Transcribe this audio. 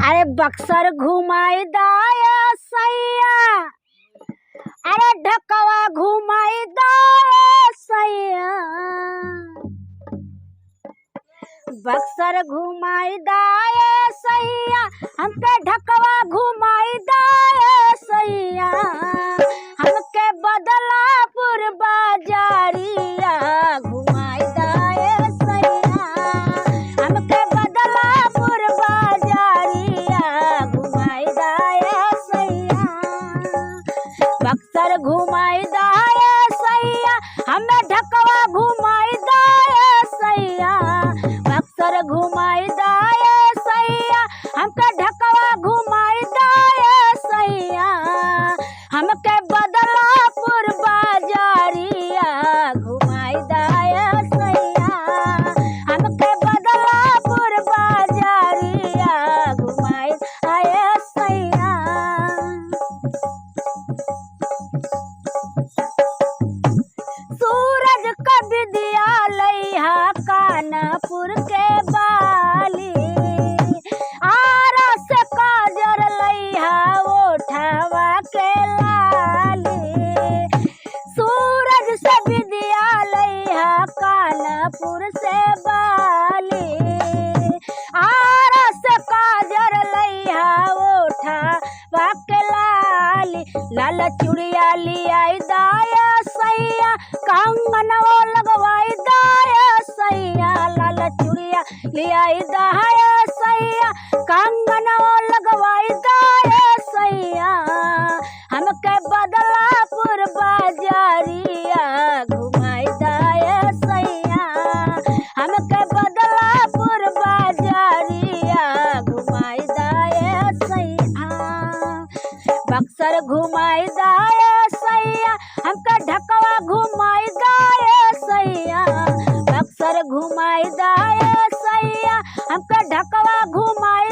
अरे बक्सर घुमाई दाया सैया, अरे ढकवा घुमाई दाया सैया, बक्सर घुमाई दाया सैया, हमके ढकवा घुमाई दाया सैया, हमके बदलापुर बाजारिया घुमाई दाया सैया, हमके बदलापुर बाजारिया घुमाई दाया सैया, बक्सर घुमाई दाया सैया, हमें ढकवा घुमाई दाया सैया, बक्सर घुमाई दाया सैया, हमके ढकवा घुमाई दाया सैया, हमके बदलापुर बाजारिया घुमाई दाया सैया, हमके बदलापुर बाजारिया घुमाई दाया सैया। सूरज कब दिया लैहा कानपुर के बाली, आरा से काजर लैहा ओठवा के लाली, सूरज से विदिया लैहा कानपुर से बाली, आरा से काजर लैहा ओठवा के लाली, लाल चूड़िया लियाई दाया सैया, कंगनवा लगवाई दाया सैया, लाल चूड़िया लियाई दाया सैया, कंगनवा लगवाई दाया सैया, हमके बदलापुर बाजारिया घुमाई दाया सैया, हमके बदलापुर बाजारिया घुमाई दाया सैया, बक्सर घुमाई दाया सैया, हमके ढकवा घुमाई दाया सैया, बक्सर घुमाई दाया सैया, हमके ढकवा घुमाई